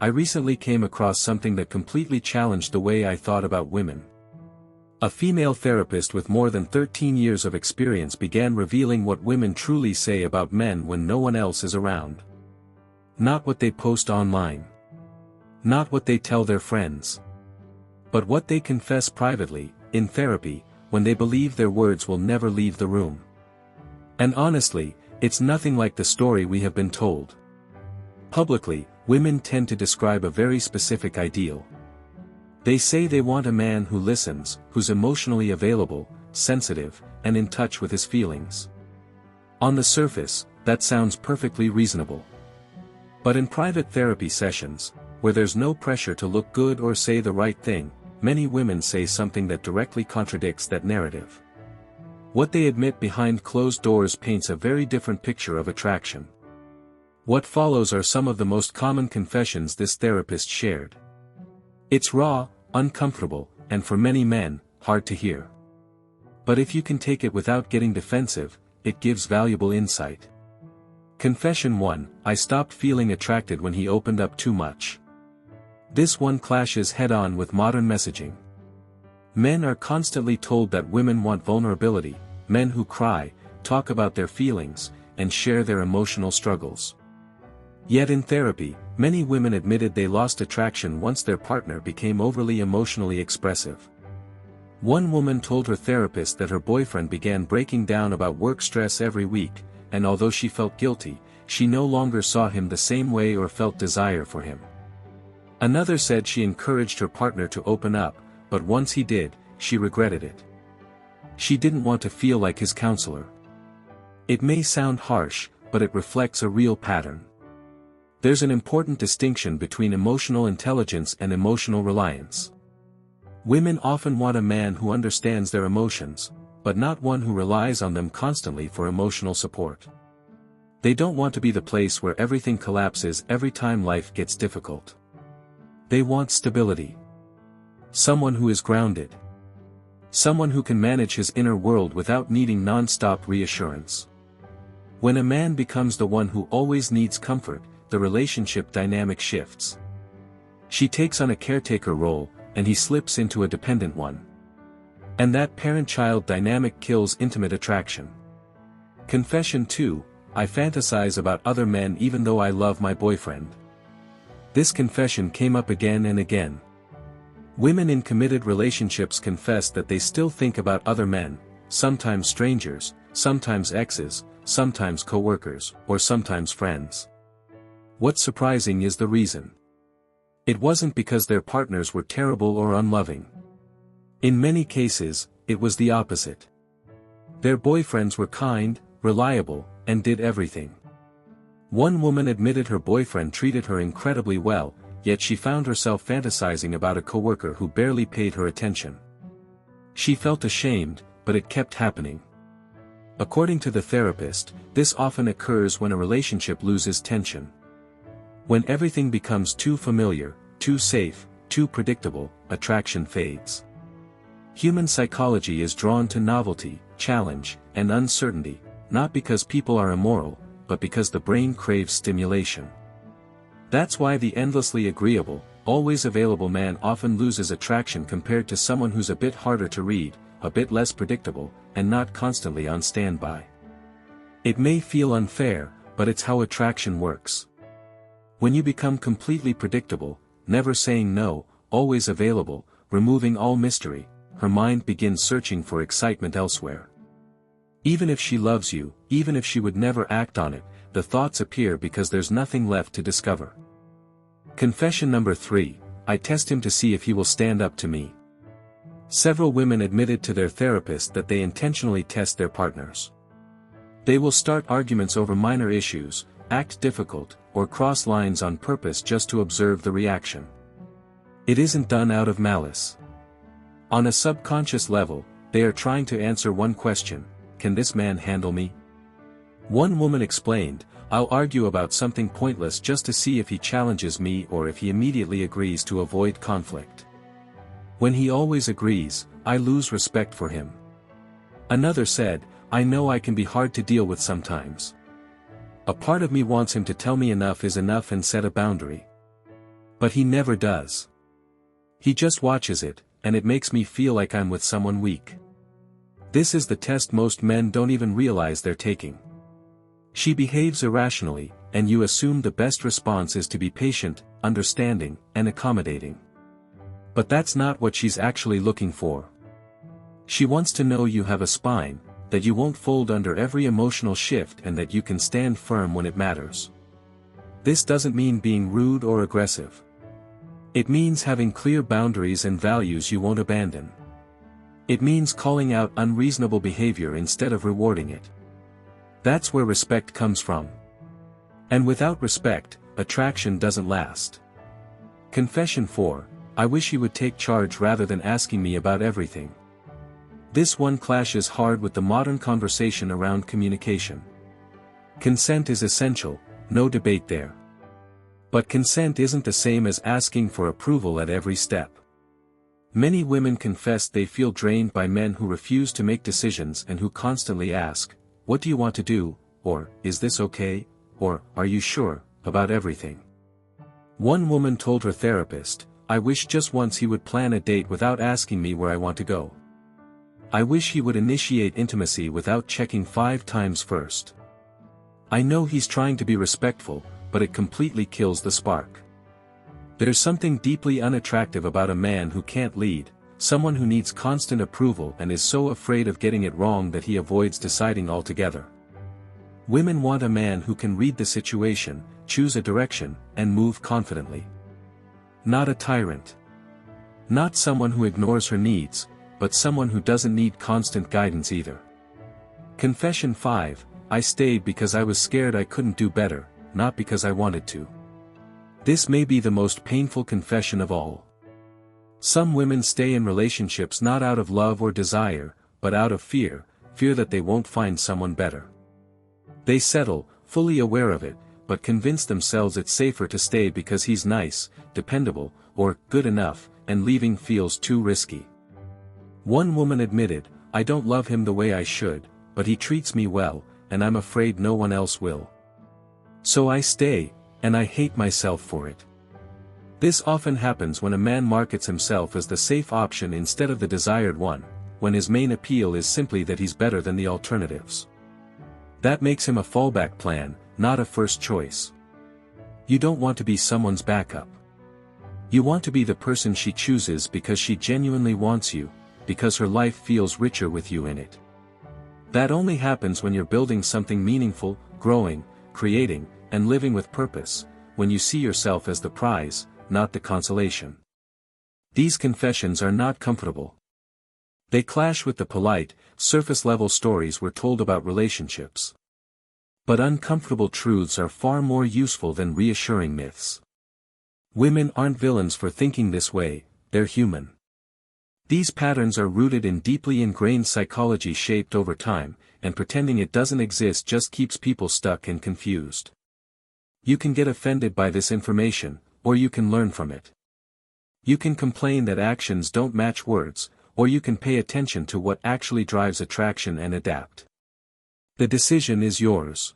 I recently came across something that completely challenged the way I thought about women. A female therapist with more than 13 years of experience began revealing what women truly say about men when no one else is around. Not what they post online. Not what they tell their friends. But what they confess privately, in therapy, when they believe their words will never leave the room. And honestly, it's nothing like the story we have been told. Publicly, women tend to describe a very specific ideal. They say they want a man who listens, who's emotionally available, sensitive, and in touch with his feelings. On the surface, that sounds perfectly reasonable. But in private therapy sessions, where there's no pressure to look good or say the right thing, many women say something that directly contradicts that narrative. What they admit behind closed doors paints a very different picture of attraction. What follows are some of the most common confessions this therapist shared. It's raw, uncomfortable, and for many men, hard to hear. But if you can take it without getting defensive, it gives valuable insight. Confession 1: I stopped feeling attracted when he opened up too much. This one clashes head-on with modern messaging. Men are constantly told that women want vulnerability, men who cry, talk about their feelings, and share their emotional struggles. Yet in therapy, many women admitted they lost attraction once their partner became overly emotionally expressive. One woman told her therapist that her boyfriend began breaking down about work stress every week, and although she felt guilty, she no longer saw him the same way or felt desire for him. Another said she encouraged her partner to open up, but once he did, she regretted it. She didn't want to feel like his counselor. It may sound harsh, but it reflects a real pattern. There's an important distinction between emotional intelligence and emotional reliance. Women often want a man who understands their emotions, but not one who relies on them constantly for emotional support. They don't want to be the place where everything collapses every time life gets difficult. They want stability. Someone who is grounded. Someone who can manage his inner world without needing non-stop reassurance. When a man becomes the one who always needs comfort, the relationship dynamic shifts. She takes on a caretaker role, and he slips into a dependent one. And that parent-child dynamic kills intimate attraction. Confession 2: I fantasize about other men even though I love my boyfriend. This confession came up again and again. Women in committed relationships confess that they still think about other men, sometimes strangers, sometimes exes, sometimes co-workers, or sometimes friends. What's surprising is the reason. It wasn't because their partners were terrible or unloving. In many cases, it was the opposite. Their boyfriends were kind, reliable, and did everything. One woman admitted her boyfriend treated her incredibly well, yet she found herself fantasizing about a coworker who barely paid her attention. She felt ashamed, but it kept happening. According to the therapist, this often occurs when a relationship loses tension. When everything becomes too familiar, too safe, too predictable, attraction fades. Human psychology is drawn to novelty, challenge, and uncertainty, not because people are immoral, but because the brain craves stimulation. That's why the endlessly agreeable, always available man often loses attraction compared to someone who's a bit harder to read, a bit less predictable, and not constantly on standby. It may feel unfair, but it's how attraction works. When you become completely predictable, never saying no, always available, removing all mystery, her mind begins searching for excitement elsewhere. Even if she loves you, even if she would never act on it, the thoughts appear because there's nothing left to discover. Confession number 3: I test him to see if he will stand up to me. Several women admitted to their therapist that they intentionally test their partners. They will start arguments over minor issues, act difficult, or cross lines on purpose just to observe the reaction. It isn't done out of malice. On a subconscious level, they are trying to answer one question: can this man handle me? One woman explained, I'll argue about something pointless just to see if he challenges me or if he immediately agrees to avoid conflict. When he always agrees, I lose respect for him. Another said, I know I can be hard to deal with sometimes. A part of me wants him to tell me enough is enough and set a boundary. But he never does. He just watches it, and it makes me feel like I'm with someone weak. This is the test most men don't even realize they're taking. She behaves irrationally, and you assume the best response is to be patient, understanding, and accommodating. But that's not what she's actually looking for. She wants to know you have a spine, that you won't fold under every emotional shift and that you can stand firm when it matters. This doesn't mean being rude or aggressive. It means having clear boundaries and values you won't abandon. It means calling out unreasonable behavior instead of rewarding it. That's where respect comes from. And without respect, attraction doesn't last. Confession 4, I wish you would take charge rather than asking me about everything. This one clashes hard with the modern conversation around communication. Consent is essential, no debate there. But consent isn't the same as asking for approval at every step. Many women confess they feel drained by men who refuse to make decisions and who constantly ask, "What do you want to do?" or "Is this okay?" or "Are you sure?" about everything. One woman told her therapist, "I wish just once he would plan a date without asking me where I want to go. I wish he would initiate intimacy without checking 5 times first. I know he's trying to be respectful, but it completely kills the spark." There's something deeply unattractive about a man who can't lead, someone who needs constant approval and is so afraid of getting it wrong that he avoids deciding altogether. Women want a man who can read the situation, choose a direction, and move confidently. Not a tyrant. Not someone who ignores her needs, but someone who doesn't need constant guidance either. Confession 5, I stayed because I was scared I couldn't do better, not because I wanted to. This may be the most painful confession of all. Some women stay in relationships not out of love or desire, but out of fear that they won't find someone better. They settle, fully aware of it, but convince themselves it's safer to stay because he's nice, dependable, or good enough, and leaving feels too risky. One woman admitted, "I don't love him the way I should, but he treats me well, and I'm afraid no one else will. So I stay, and I hate myself for it." This often happens when a man markets himself as the safe option instead of the desired one, when his main appeal is simply that he's better than the alternatives. That makes him a fallback plan, not a first choice. You don't want to be someone's backup. You want to be the person she chooses because she genuinely wants you, because her life feels richer with you in it. That only happens when you're building something meaningful, growing, creating, and living with purpose, when you see yourself as the prize, not the consolation. These confessions are not comfortable. They clash with the polite, surface-level stories we're told about relationships. But uncomfortable truths are far more useful than reassuring myths. Women aren't villains for thinking this way, they're human. These patterns are rooted in deeply ingrained psychology shaped over time, and pretending it doesn't exist just keeps people stuck and confused. You can get offended by this information, or you can learn from it. You can complain that actions don't match words, or you can pay attention to what actually drives attraction and adapt. The decision is yours.